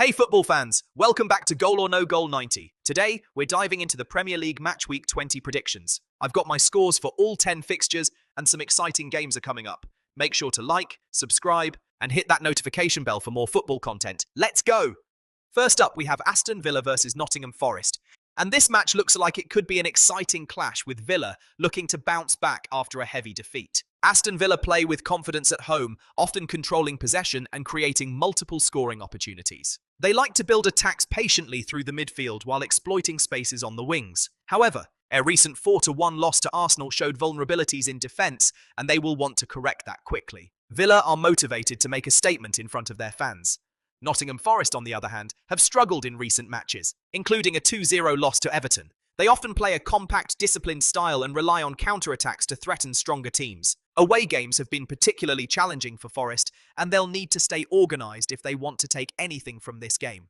Hey football fans, welcome back to Goal or No Goal 90. Today, we're diving into the Premier League Matchweek 20 predictions. I've got my scores for all 10 fixtures and some exciting games are coming up. Make sure to like, subscribe, and hit that notification bell for more football content. Let's go! First up, we have Aston Villa versus Nottingham Forest. And this match looks like it could be an exciting clash with Villa looking to bounce back after a heavy defeat. Aston Villa play with confidence at home, often controlling possession and creating multiple scoring opportunities. They like to build attacks patiently through the midfield while exploiting spaces on the wings. However, a recent 4-1 loss to Arsenal showed vulnerabilities in defence, and they will want to correct that quickly. Villa are motivated to make a statement in front of their fans. Nottingham Forest, on the other hand, have struggled in recent matches, including a 2-0 loss to Everton. They often play a compact, disciplined style and rely on counter-attacks to threaten stronger teams. Away games have been particularly challenging for Forest, and they'll need to stay organised if they want to take anything from this game.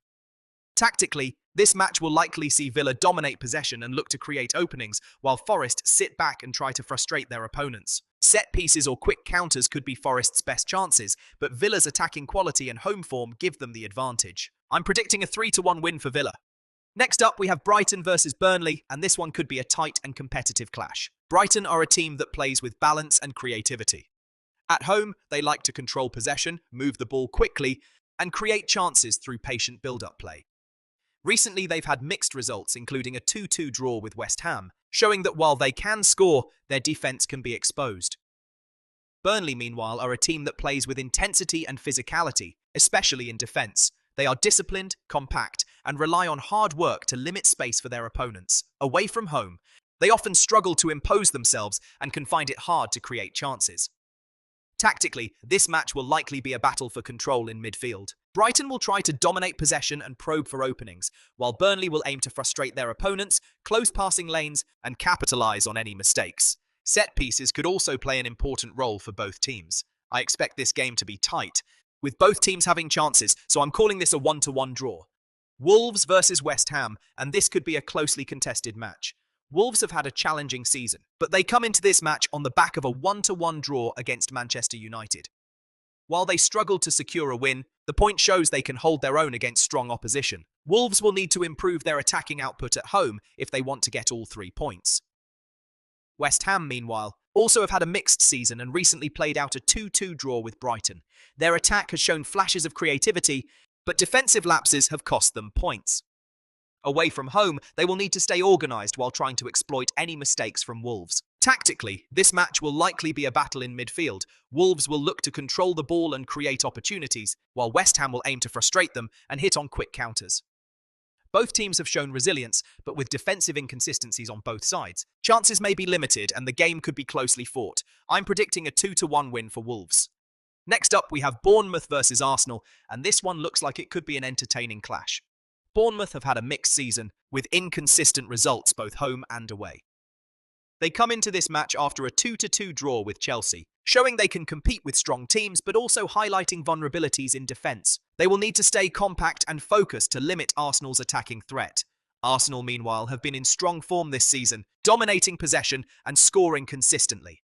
Tactically, this match will likely see Villa dominate possession and look to create openings, while Forest sit back and try to frustrate their opponents. Set pieces or quick counters could be Forest's best chances, but Villa's attacking quality and home form give them the advantage. I'm predicting a 3-1 win for Villa. Next up, we have Brighton versus Burnley, and this one could be a tight and competitive clash. Brighton are a team that plays with balance and creativity. At home, they like to control possession, move the ball quickly, and create chances through patient build-up play. Recently, they've had mixed results, including a 2-2 draw with West Ham, showing that while they can score, their defence can be exposed. Burnley, meanwhile, are a team that plays with intensity and physicality, especially in defence. They are disciplined, compact, and rely on hard work to limit space for their opponents. Away from home, they often struggle to impose themselves and can find it hard to create chances. Tactically, this match will likely be a battle for control in midfield. Brighton will try to dominate possession and probe for openings, while Burnley will aim to frustrate their opponents, close passing lanes, and capitalise on any mistakes. Set pieces could also play an important role for both teams. I expect this game to be tight, with both teams having chances, so I'm calling this a 1-1 draw. Wolves versus West Ham, and this could be a closely contested match. Wolves have had a challenging season, but they come into this match on the back of a 1-1 draw against Manchester United. While they struggled to secure a win, the point shows they can hold their own against strong opposition. Wolves will need to improve their attacking output at home if they want to get all 3 points. West Ham, meanwhile, also have had a mixed season and recently played out a 2-2 draw with Brighton. Their attack has shown flashes of creativity, but defensive lapses have cost them points. Away from home, they will need to stay organised while trying to exploit any mistakes from Wolves. Tactically, this match will likely be a battle in midfield. Wolves will look to control the ball and create opportunities, while West Ham will aim to frustrate them and hit on quick counters. Both teams have shown resilience, but with defensive inconsistencies on both sides. Chances may be limited and the game could be closely fought. I'm predicting a 2-1 win for Wolves. Next up, we have Bournemouth versus Arsenal, and this one looks like it could be an entertaining clash. Bournemouth have had a mixed season, with inconsistent results both home and away. They come into this match after a 2-2 draw with Chelsea, showing they can compete with strong teams but also highlighting vulnerabilities in defence. They will need to stay compact and focused to limit Arsenal's attacking threat. Arsenal, meanwhile, have been in strong form this season, dominating possession and scoring consistently.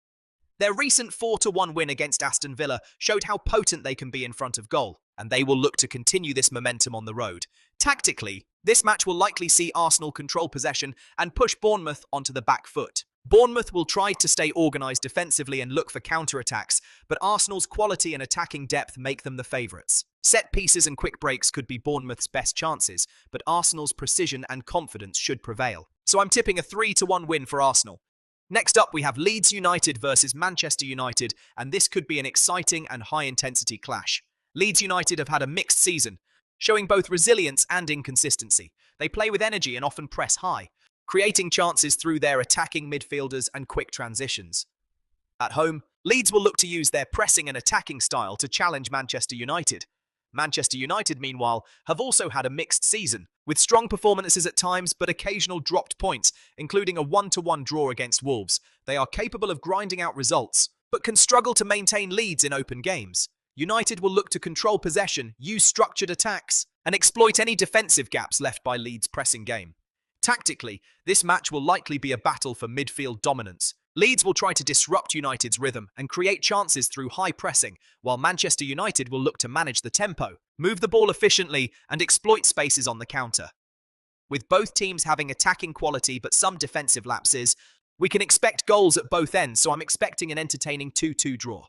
Their recent 4-1 win against Aston Villa showed how potent they can be in front of goal, and they will look to continue this momentum on the road. Tactically, this match will likely see Arsenal control possession and push Bournemouth onto the back foot. Bournemouth will try to stay organised defensively and look for counter-attacks, but Arsenal's quality and attacking depth make them the favourites. Set pieces and quick breaks could be Bournemouth's best chances, but Arsenal's precision and confidence should prevail. So I'm tipping a 3-1 win for Arsenal. Next up, we have Leeds United versus Manchester United, and this could be an exciting and high-intensity clash. Leeds United have had a mixed season, showing both resilience and inconsistency. They play with energy and often press high, creating chances through their attacking midfielders and quick transitions. At home, Leeds will look to use their pressing and attacking style to challenge Manchester United. Manchester United, meanwhile, have also had a mixed season, with strong performances at times but occasional dropped points, including a 1-1 draw against Wolves. They are capable of grinding out results, but can struggle to maintain leads in open games. United will look to control possession, use structured attacks, and exploit any defensive gaps left by Leeds' pressing game. Tactically, this match will likely be a battle for midfield dominance. Leeds will try to disrupt United's rhythm and create chances through high pressing, while Manchester United will look to manage the tempo, move the ball efficiently, and exploit spaces on the counter. With both teams having attacking quality but some defensive lapses, we can expect goals at both ends, so I'm expecting an entertaining 2-2 draw.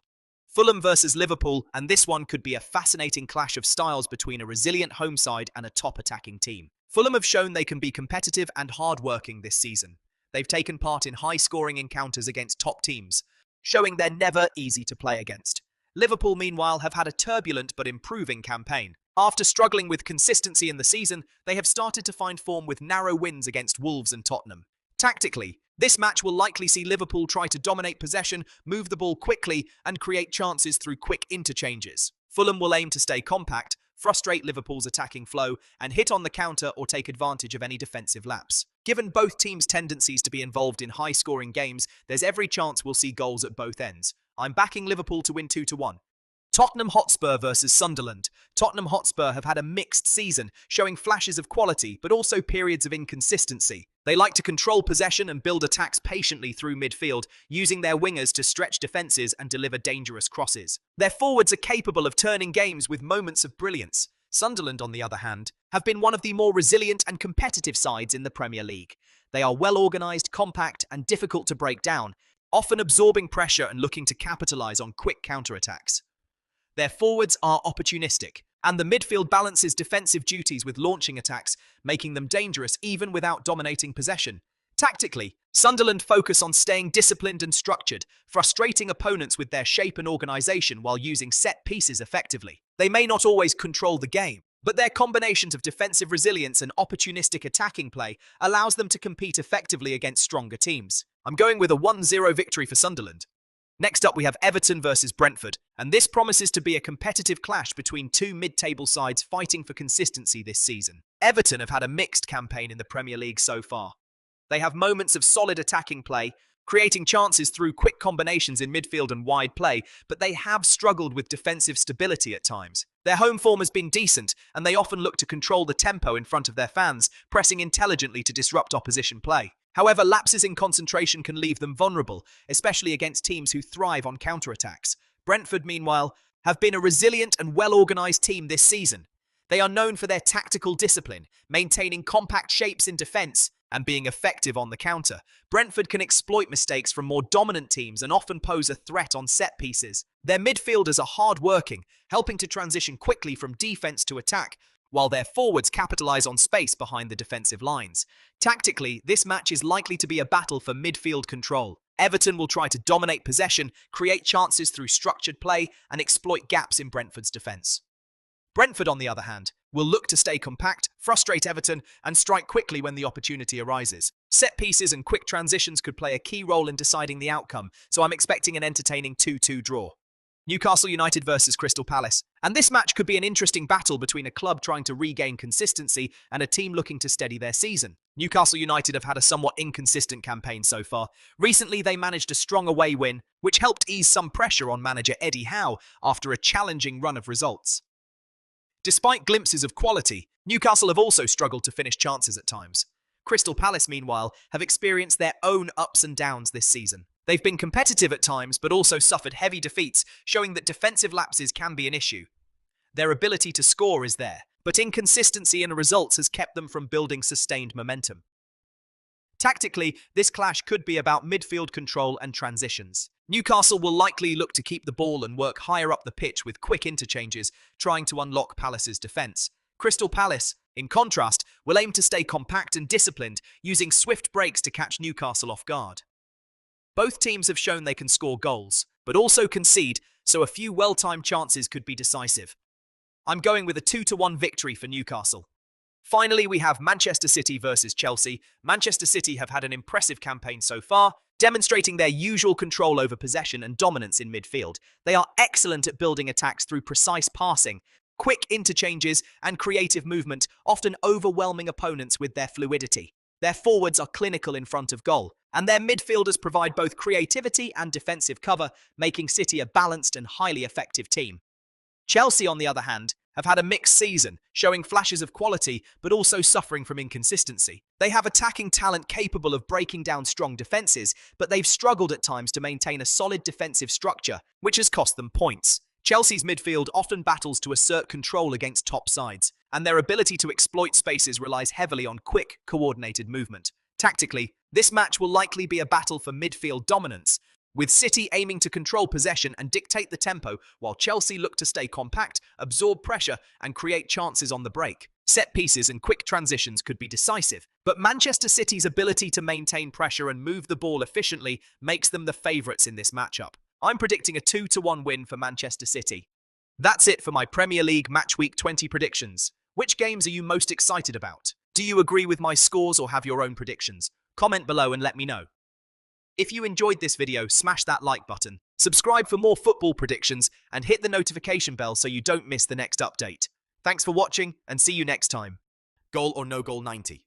Fulham versus Liverpool, and this one could be a fascinating clash of styles between a resilient home side and a top attacking team. Fulham have shown they can be competitive and hard-working this season. They've taken part in high-scoring encounters against top teams, showing they're never easy to play against. Liverpool, meanwhile, have had a turbulent but improving campaign. After struggling with consistency in the season, they have started to find form with narrow wins against Wolves and Tottenham. Tactically, this match will likely see Liverpool try to dominate possession, move the ball quickly, and create chances through quick interchanges. Fulham will aim to stay compact, frustrate Liverpool's attacking flow, and hit on the counter or take advantage of any defensive lapse. Given both teams' tendencies to be involved in high-scoring games, there's every chance we'll see goals at both ends. I'm backing Liverpool to win 2-1. Tottenham Hotspur versus Sunderland. Tottenham Hotspur have had a mixed season, showing flashes of quality, but also periods of inconsistency. They like to control possession and build attacks patiently through midfield, using their wingers to stretch defences and deliver dangerous crosses. Their forwards are capable of turning games with moments of brilliance. Sunderland, on the other hand, have been one of the more resilient and competitive sides in the Premier League. They are well-organised, compact, and difficult to break down, often absorbing pressure and looking to capitalise on quick counter-attacks. Their forwards are opportunistic, and the midfield balances defensive duties with launching attacks, making them dangerous even without dominating possession. Tactically, Sunderland focus on staying disciplined and structured, frustrating opponents with their shape and organisation while using set pieces effectively. They may not always control the game, but their combinations of defensive resilience and opportunistic attacking play allows them to compete effectively against stronger teams. I'm going with a 1-0 victory for Sunderland. Next up, we have Everton versus Brentford, and this promises to be a competitive clash between two mid-table sides fighting for consistency this season. Everton have had a mixed campaign in the Premier League so far. They have moments of solid attacking play, creating chances through quick combinations in midfield and wide play, but they have struggled with defensive stability at times. Their home form has been decent, and they often look to control the tempo in front of their fans, pressing intelligently to disrupt opposition play. However, lapses in concentration can leave them vulnerable, especially against teams who thrive on counterattacks. Brentford, meanwhile, have been a resilient and well-organised team this season. They are known for their tactical discipline, maintaining compact shapes in defence and being effective on the counter. Brentford can exploit mistakes from more dominant teams and often pose a threat on set pieces. Their midfielders are hard-working, helping to transition quickly from defence to attack, while their forwards capitalise on space behind the defensive lines. Tactically, this match is likely to be a battle for midfield control. Everton will try to dominate possession, create chances through structured play, and exploit gaps in Brentford's defence. Brentford, on the other hand, will look to stay compact, frustrate Everton, and strike quickly when the opportunity arises. Set pieces and quick transitions could play a key role in deciding the outcome, so I'm expecting an entertaining 2-2 draw. Newcastle United versus Crystal Palace. And this match could be an interesting battle between a club trying to regain consistency and a team looking to steady their season. Newcastle United have had a somewhat inconsistent campaign so far. Recently, they managed a strong away win, which helped ease some pressure on manager Eddie Howe after a challenging run of results. Despite glimpses of quality, Newcastle have also struggled to finish chances at times. Crystal Palace, meanwhile, have experienced their own ups and downs this season. They've been competitive at times, but also suffered heavy defeats, showing that defensive lapses can be an issue. Their ability to score is there, but inconsistency in results has kept them from building sustained momentum. Tactically, this clash could be about midfield control and transitions. Newcastle will likely look to keep the ball and work higher up the pitch with quick interchanges, trying to unlock Palace's defence. Crystal Palace, in contrast, will aim to stay compact and disciplined, using swift breaks to catch Newcastle off guard. Both teams have shown they can score goals, but also concede, so a few well-timed chances could be decisive. I'm going with a 2-1 victory for Newcastle. Finally, we have Manchester City versus Chelsea. Manchester City have had an impressive campaign so far, demonstrating their usual control over possession and dominance in midfield. They are excellent at building attacks through precise passing, quick interchanges, and creative movement, often overwhelming opponents with their fluidity. Their forwards are clinical in front of goal, and their midfielders provide both creativity and defensive cover, making City a balanced and highly effective team. Chelsea, on the other hand, have had a mixed season, showing flashes of quality but also suffering from inconsistency. They have attacking talent capable of breaking down strong defences, but they've struggled at times to maintain a solid defensive structure, which has cost them points. Chelsea's midfield often battles to assert control against top sides, and their ability to exploit spaces relies heavily on quick, coordinated movement. Tactically, this match will likely be a battle for midfield dominance, with City aiming to control possession and dictate the tempo, while Chelsea look to stay compact, absorb pressure, and create chances on the break. Set pieces and quick transitions could be decisive, but Manchester City's ability to maintain pressure and move the ball efficiently makes them the favourites in this matchup. I'm predicting a 2-1 win for Manchester City. That's it for my Premier League Matchweek 20 predictions. Which games are you most excited about? Do you agree with my scores or have your own predictions? Comment below and let me know. If you enjoyed this video, smash that like button, subscribe for more football predictions, and hit the notification bell so you don't miss the next update. Thanks for watching, and see you next time. Goal or no goal 90.